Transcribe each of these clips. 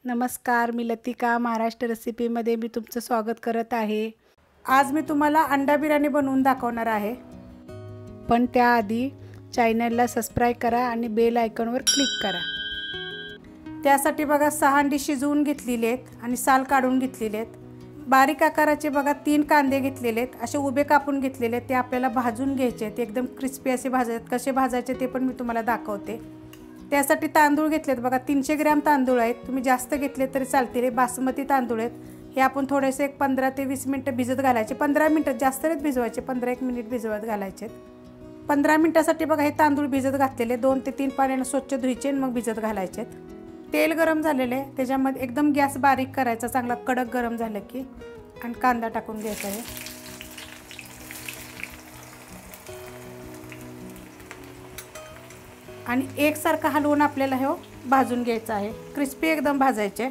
नमस्कार, मी लतिका महाराष्ट्र रेसिपीमध्ये मी तुमचं स्वागत करत आहे। आज मी तुम्हाला अंडा बिर्याणी बनवून दाखवणार आहे, पण त्याआधी चॅनलला सबस्क्राइब करा आणि बेल आयकॉनवर क्लिक करा। त्यासाठी बघा 6 अंडी शिजवून घेतलेले आहेत आणि साल काढून घेतलेले आहेत। बारीक आकाराचे बघा 3 कांदे घेतलेले आहेत, असे उभे कापून घेतलेले आहेत। ते आपल्याला भाजून घ्यायचे आहेत, एकदम क्रिस्पी असे भाजायचे। कसे भाजायचे ते पण मी तुम्हाला दाखवते। त्यासाठी तांदूळ घेतलेत बघा, 300 ग्रॅम तांदूळ आहेत। तुम्ही जास्त घेतले तरी चालतील, बासमती तांदूळ आहेत। हे आपण थोडेसे एक 15 ते 20 मिनिटं भिजत घालायचे। 15 मिनिटं जास्त नाही भिजवायचे, 15-1 मिनिट भिजवत घालायचे। 15 मिनिटासाठी बघा हे तांदूळ भिजत घातलेले, 2 ते 3 पाण्याने स्वच्छ धुवायचे मग भिजत घालायचे। तेल गरम झालेले, त्याच्यामध्ये एकदम गॅस बारीक करायचा, चांगला कडक गरम झालं की, आणि कांदा टाकून घ्यायचा आहे। आणि एकसारखा हलवून आपल्याला हे भाजून घ्यायचं आहे। क्रिस्पी एकदम भाजायचे,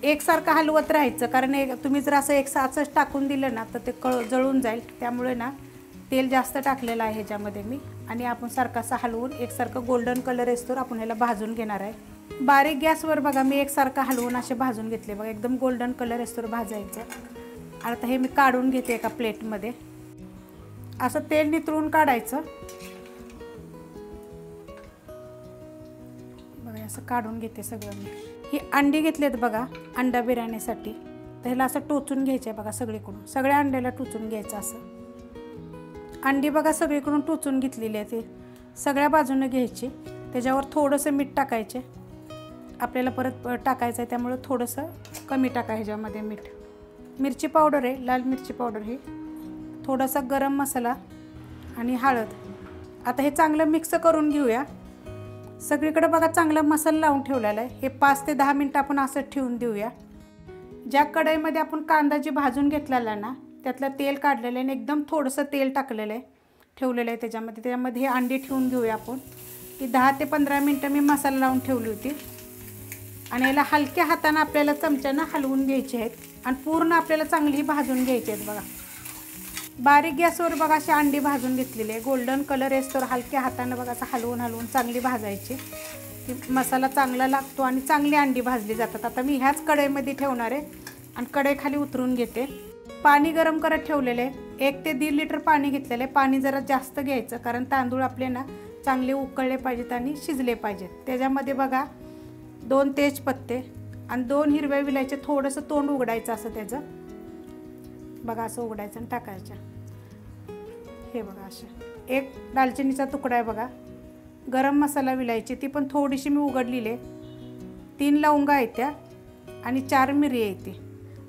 एकसारखं हलवत राहायचं, कारण तुम्ही जर असं एकसारखंच टाकून दिलं ना तर ते जळून जाईल। त्यामुळे ना तेल जास्त टाकलेलं आहे ह्याच्यामध्ये मी, आणि आपण सारखासा हलवून एकसारखं गोल्डन कलर येतो आपण ह्याला भाजून घेणार आहे। बारीक गॅसवर बघा मी एकसारखं हलवून असे भाजून घेतले बघा, एकदम गोल्डन कलर येतो भाजायचं। आता हे मी काढून घेते एका प्लेटमध्ये, असं तेल नितळून काढायचं बघा, असं काढून घेते सगळं मी। ही अंडी घेतलेत बघा अंडा बिर्याणीसाठी, तर ह्याला असं टोचून घ्यायचं आहे बघा, सगळीकडून सगळ्या अंड्याला टोचून घ्यायचं। असं अंडी बघा सगळीकडून टोचून घेतलेली आहे, ते सगळ्या बाजूने घ्यायची। त्याच्यावर थोडंसं मीठ टाकायचे, आपल्याला परत टाकायचं आहे त्यामुळे थोडंसं कमी टाका ह्याच्यामध्ये मीठ। मिरची पावडर आहे, लाल मिरची पावडर आहे, थोडासा गरम मसाला आणि हळद। आता हे चांगलं मिक्स करून घेऊया। सगळीकडे बघा चांगला मसाला लावून ठेवलेला आहे। हे 5 ते 10 मिनिटं आपण असं ठेवून देऊया। ज्या कढईमध्ये आपण कांदा जी भाजून घेतलेला ना त्यातलं तेल काढलेलं आहे आणि एकदम थोडंसं तेल टाकलेलं आहे ठेवलेलं आहे त्याच्यामध्ये हे अंडी ठेवून घेऊया आपण। ती 10 ते 15 मिनिटं मी मसाला लावून ठेवली होती, आणि याला हलक्या हाताने आपल्याला चमच्यानं हलवून घ्यायचे आहेत आणि पूर्ण आपल्याला चांगली भाजून घ्यायची आहेत बघा। बारीक गॅसवर बघा अशी अंडी भाजून घेतलेली आहे, गोल्डन कलर येतोवर हलक्या हाताने बघा असं हलवून चांगली भाजायची। ती मसाला चांगला लागतो आणि चांगली अंडी भाजली जातात। आता मी ह्याच कढईमध्ये ठेवणार आहे आणि कढई खाली उतरून घेते। पाणी गरम करत ठेवलेलं आहे, 1 ते 1.5 लिटर पाणी घेतलेलं आहे। पाणी जरा जास्त घ्यायचं, कारण तांदूळ आपले ना चांगले उकळले पाहिजेत आणि शिजले पाहिजेत। त्याच्यामध्ये बघा 2 तेजपत्ते आणि 2 हिरव्या विलायचे, थोडंसं तोंड उघडायचं असं त्याचं बघा, असं उघडायचं आणि टाकायचं। हे बघा असं 1 दालचिनीचा तुकडा आहे बघा, गरम मसाला विलायची ती पण थोडीशी मी उघडलेली आहे, 3 लवंगा आहेत त्या आणि 4 मिरी येते।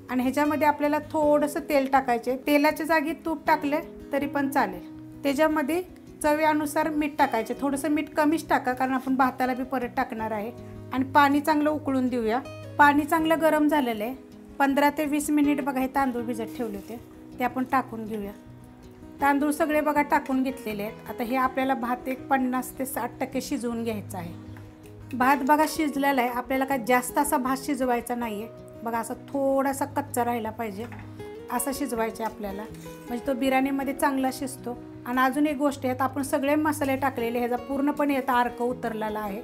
आणि ह्याच्यामध्ये आपल्याला थोडंसं तेल टाकायचे, तेलाच्या जागी तूप टाकले तरी पण चालेल। त्याच्यामध्ये चवीनुसार मीठ टाकायचे, थोडंसं मीठ कमीच टाका कारण आपण भाताला बी परत टाकणार आहे। आणि पाणी चांगलं उकळून देऊया। पाणी चांगलं गरम झालेलं आहे, 15 ते 20 मिनिट बघा हे तांदूळ भिजत ठेवले होते ते आपण टाकून घेऊया। तांदूळ सगळे बघा टाकून घेतलेले आहेत। आता हे आपल्याला भात एक 50 ते 60% शिजवून घ्यायचा आहे। भात बघा शिजलेला आहे, आपल्याला काय जास्त असा भात शिजवायचा नाही आहे बघा, असा थोडासा कच्चा राहिला पाहिजे असं शिजवायचे आपल्याला, म्हणजे तो बिर्याणीमध्ये चांगला शिजतो। आणि अजून एक गोष्ट आहे, आपण सगळे मसाले टाकलेले, ह्याचा पूर्णपणे याचा अर्क उतरलेला आहे।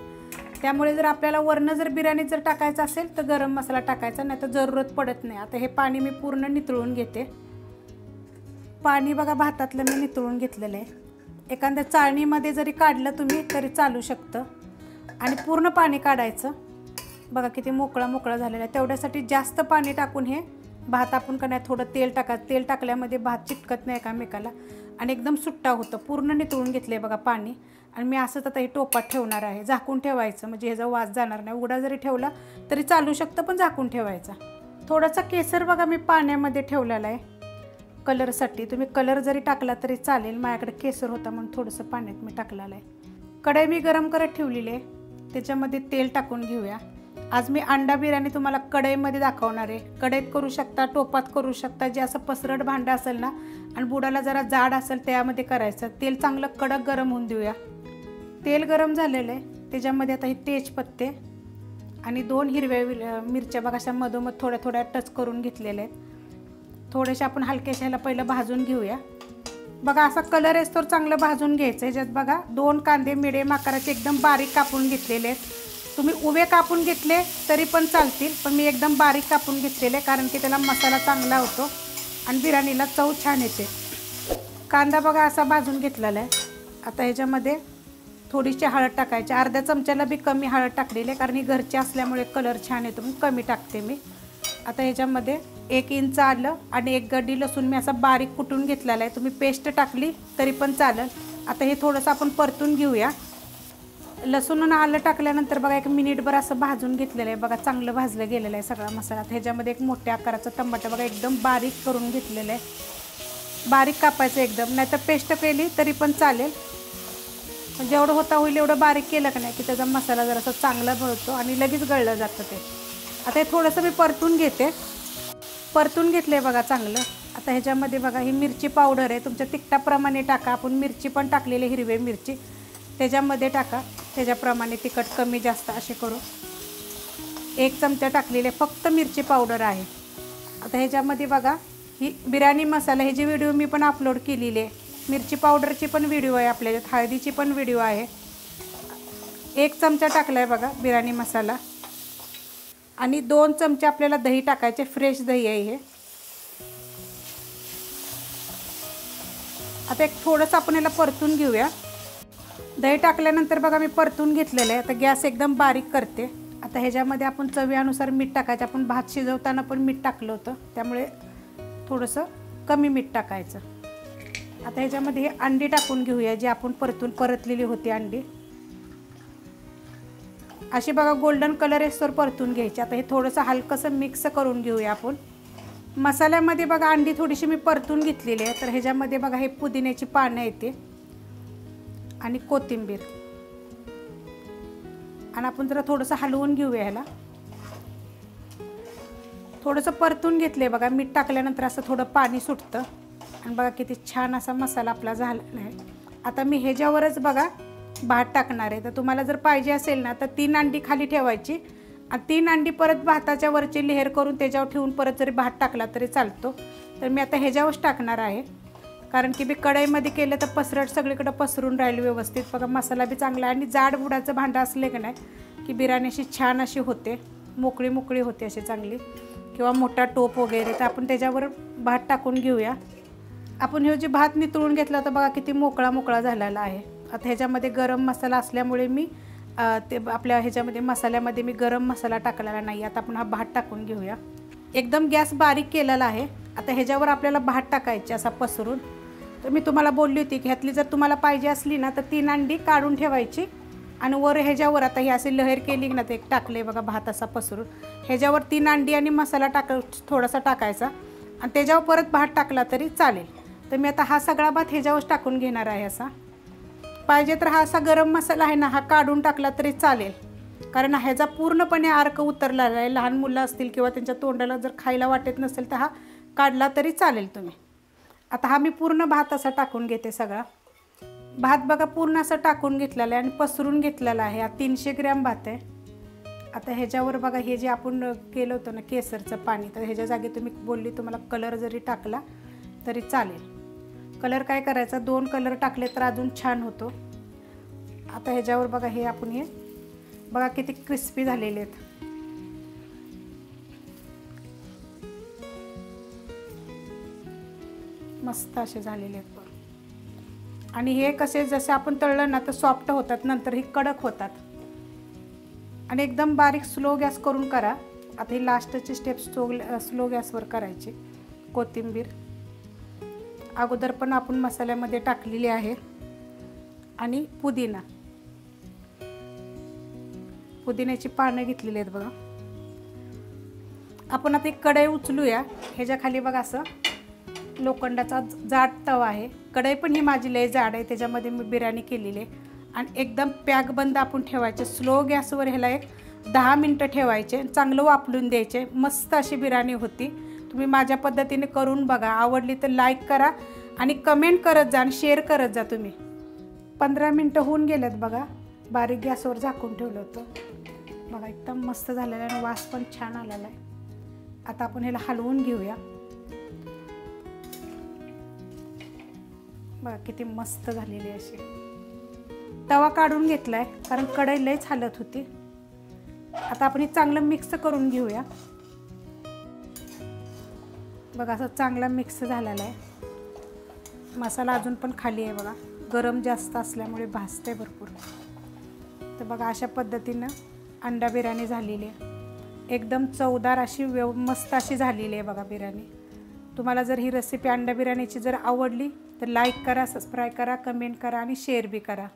त्यामुळे जर आपल्याला वरनं जर बिर्याणी जर टाकायचं असेल तर गरम मसाला टाकायचा, नाही तर जरूरत पडत नाही। आता हे पाणी मी पूर्ण नितळून घेते। पाणी बघा भातातलं मी नितळून घेतलेलं आहे, एखाद्या चाळणीमध्ये जरी काढलं तुम्ही तरी चालू शकतं। आणि पूर्ण पाणी काढायचं बघा, किती मोकळा झालेला आहे। तेवढ्यासाठी जास्त पाणी टाकून हे भात आपण का नाही थोडं तेल टाकायचं, तेल टाकल्यामध्ये भात चिटकत नाही एकामेकाला आणि एकदम सुट्टा होतं। पूर्ण नितळून घेतले बघा पाणी, आणि मी असंच आता हे टोपात ठेवणार आहे, झाकून ठेवायचं म्हणजे ह्याचा वास जाणार नाही। उघडा जरी ठेवला तरी चालू शकतं, पण झाकून ठेवायचा। थोडासा केसर बघा मी पाण्यामध्ये ठेवलेला आहे कलरसाठी, तुम्ही कलर जरी टाकला तरी चालेल। माझ्याकडे केसर होता म्हणून थोडंसं पाण्यात मी टाकलेलं आहे। कढई मी गरम करत ठेवलेली आहे, त्याच्यामध्ये तेल टाकून घेऊया। आज मी अंडा बिर्याणी तुम्हाला कढईमध्ये दाखवणार आहे। कढईत करू शकता, टोपात करू शकता, जे असं पसरट भांडं असेल ना आणि बुडाला जरा जाड असेल त्यामध्ये करायचं। तेल चांगलं कडक गरम होऊन देऊया। तेल गरम झालेलं आहे, त्याच्यामध्ये आता हे तेजपत्ते आणि 2 हिरव्या मिरच्या बघा अशा मधोमध थोड्या टच करून घेतलेल्या आहेत। थोडेसे आपण हलकेशा ह्याला पहिलं भाजून घेऊया बघा, असा कलर येतो चांगलं भाजून घ्यायचं। ह्याच्यात बघा 2 कांदे मिडियम आकाराचे एकदम बारीक कापून घेतलेले आहेत, तुम्ही उभे कापून घेतले तरी पण चालतील, पण मी एकदम बारीक कापून घेतलेले कारण की त्याला मसाला चांगला होतो आणि बिर्याणीला चव छान येते। कांदा बघा असा भाजून घेतलेला आहे। आता ह्याच्यामध्ये थोडीशी हळद टाकायची, अर्ध्या चमच्याला बी कमी हळद टाकलेली आहे कारण ही घरची असल्यामुळे कलर छान येतो म्हणून कमी टाकते मी। आता ह्याच्यामध्ये 1 इंच आलं आणि 1 गड्डी लसूण मी असा बारीक कुटून घेतलेला आहे, तुम्ही पेस्ट टाकली तरी पण चालेल। आता हे थोडंसं आपण परतून घेऊया। लसूण आणि आलं टाकल्यानंतर बघा 1 मिनिटभर असं भाजून घेतलेलं आहे, बघा चांगलं भाजलं गेलेलं आहे सगळा मसाला। ह्याच्यामध्ये 1 मोठ्या आकाराचं टमाटर बघा एकदम बारीक करून घेतलेलं आहे, बारीक कापायचं एकदम, नाहीतर पेस्ट केली तरी पण चालेल, जेवढं होता होईल एवढं बारीक केलं का नाही की त्याचा मसाला जरासा चांगला भरतो आणि लगेच गळलं जातं ते। आता हे थोडंसं मी परतून घेते, परतून घेतलं आहे बघा चांगलं। आता ह्याच्यामध्ये बघा ही मिरची पावडर आहे, तुमच्या तिखटाप्रमाणे टाका, आपण मिरची पण टाकलेली हिरवी मिरची त्याच्यामध्ये टाका, त्याच्याप्रमाणे तिखट कमी जास्त असे करू। 1 चमचा टाकलेले फक्त मिरची पावडर आहे। आता ह्याच्यामध्ये बघा ही बिर्याणी मसाला, ह्याची व्हिडिओ मी पण अपलोड केलेली आहे, मिरची पावडरची पण व्हिडिओ आहे आपल्याच्यात, हळदीची पण व्हिडिओ आहे। 1 चमचा टाकला आहे बघा बिर्याणी मसाला आणि 2 चमचे आपल्याला दही टाकायचे, फ्रेश दही आहे हे। आता एक थोडंसं आपण याला परतून घेऊया। दही टाकल्यानंतर बघा मी परतून घेतलेलं आहे। आता गॅस एकदम बारीक करते। आता ह्याच्यामध्ये आपण चवीनुसार मीठ टाकायचं, आपण भात शिजवताना पण मीठ टाकलं होतं त्यामुळे थोडंसं कमी मीठ टाकायचं। आता ह्याच्यामध्ये हे अंडी टाकून घेऊया, जी आपण परतलेली होती अंडी, अशी बघा गोल्डन कलर येस्तोवर परतून घ्यायची। आता हे थोडंसं हलकंसं मिक्स करून घेऊया आपण। मसाल्यामध्ये बघा अंडी थोडीशी मी परतून घेतलेली आहे, तर ह्याच्यामध्ये बघा हे पुदिन्याची पानं येते आणि कोथिंबीर, आणि आपण जरा थोडंसं हलवून घेऊया ह्याला, थोडंसं परतून घेतले बघा। मीठ टाकल्यानंतर असं थोडं पाणी सुटतं आणि बघा किती छान असा मसाला आपला झालेला आहे। आता मी ह्याच्यावरच बघा भात टाकणार आहे, तर तुम्हाला जर पाहिजे असेल ना तर 3 अंडी खाली ठेवायची आणि 3 अंडी परत भाताच्या वरची लेयर करून त्याच्यावर ठेवून परत जरी भात टाकला तरी चालतो। तर मी आता ह्याच्यावरच टाकणार आहे कारण की मी कढईमध्ये केलं तर पसरट सगळीकडे पसरून राहिली व्यवस्थित, बघा मसाला बी चांगला आहे। आणि जाड बुडाचं भांडं असले की नाही की बिर्याणी अशी छान अशी होते, मोकळी मोकळी होते अशी चांगली, किंवा मोठा टोप वगैरे, तर आपण त्याच्यावर भात टाकून घेऊया। आपण हे जे भात नितळून घेतला तर बघा किती मोकळा मोकळा झालेला आहे। आता ह्याच्यामध्ये गरम मसाला असल्यामुळे मी ते आपल्या ह्याच्यामध्ये मसाल्यामध्ये मी गरम मसाला टाकलेला नाही। आता आपण हा भात टाकून घेऊया, एकदम गॅस बारीक केलेला आहे। आता ह्याच्यावर आपल्याला भात टाकायचे असा पसरून, तर मी तुम्हाला बोलली होती की ह्यातली जर तुम्हाला पाहिजे असली ना तर 3 अंडी काढून ठेवायची आणि वर ह्याच्यावर आता ही अशी लहर केली ना ते टाकले बघा भात असा पसरून, ह्याच्यावर 3 अंडी आणि मसाला थोडासा टाकायचा आणि त्याच्यावर परत भात टाकला तरी चालेल। तर मी आता हा सगळा भात ह्याच्यावर टाकून घेणार आहे असा। पाहिजे तर हा असा गरम मसाला आहे ना हा काढून टाकला तरी चालेल, कारण ह्याचा पूर्णपणे अर्क उतरलेला आहे। लहान मुलं असतील किंवा त्यांच्या तोंडाला जर खायला वाटत नसेल तर हा काढला तरी चालेल तुम्ही। आता हा मी पूर्ण भात असा टाकून घेते सगळा भात, बघा पूर्ण असं टाकून घेतलेला आहे आणि पसरून घेतलेला आहे। हा 300 ग्रॅम भात आहे। आता ह्याच्यावर बघा हे जे आपण केलं होतं ना केसरचं पाणी, तर ह्याच्या जागी तुम्ही बोलली तुम्हाला कलर जरी टाकला तरी चालेल। कलर काय करायचा, 2 कलर टाकले तर अजून छान होतो। आता ह्याच्यावर बघा हे आपण हे बघा किती क्रिस्पी झालेले आहेत, मस्त असे झालेले आहेत बघ। आणि हे कसे जसे आपण तळलं ना तर सॉफ्ट होतात, नंतर हे कडक होतात। आणि एकदम बारीक स्लो गॅस करून करा। आता ही लास्टची स्टेप स्लो गॅसवर करायची। कोथिंबीर अगोदर पण आपण मसाल्यामध्ये टाकलेली आहे आणि पुदिन्याची पानं घेतलेली आहेत बघा। आपण आता एक कढई उचलूया, ह्याच्या खाली बघा असं लोखंडाचा जाड तवा आहे। कढई पण ही माझी लय जाड आहे, त्याच्यामध्ये मी बिर्याणी केलेली आहे। आणि एकदम पॅक बंद आपण ठेवायचे, स्लो गॅसवर ह्याला एक 10 मिनटं ठेवायचे, चांगलं वाफलून द्यायचे, मस्त अशी बिर्याणी होती। तुम्ही माझ्या पद्धतीने करून बघा, आवडली तर लाईक करा आणि कमेंट करत जा आणि शेअर करत जा तुम्ही। 15 मिनटं होऊन गेलेत बघा, बारीक गॅसवर झाकून ठेवलं होतं बघा, एकदम मस्त झालेलं आहे आणि वास पण छान आलेला आहे। आता आपण ह्याला हलवून घेऊया, बघा किती मस्त झालेली अशी। तवा काढून घेतलाय कारण कढई लयच हालत होती। आता आपण हे चांगलं मिक्स करून घेऊया. बघा असं चांगला मिक्स झालेला आहे. मसाला अजून पण खाली आहे बघा, गरम जास्त असल्यामुळे भाजते भरपूर. तर बघा अशा पद्धतीनं अंडा बिर्याणी झालेली आहे. एकदम चवदार अशी मस्त अशी झालेली आहे बघा बिर्याणी. तुम्हाला जर ही रेसिपी अंडा बिर्याणीची जर आवडली तर लाईक करा, सबस्क्राईब करा, कमेंट करा आणि शेअर बी करा.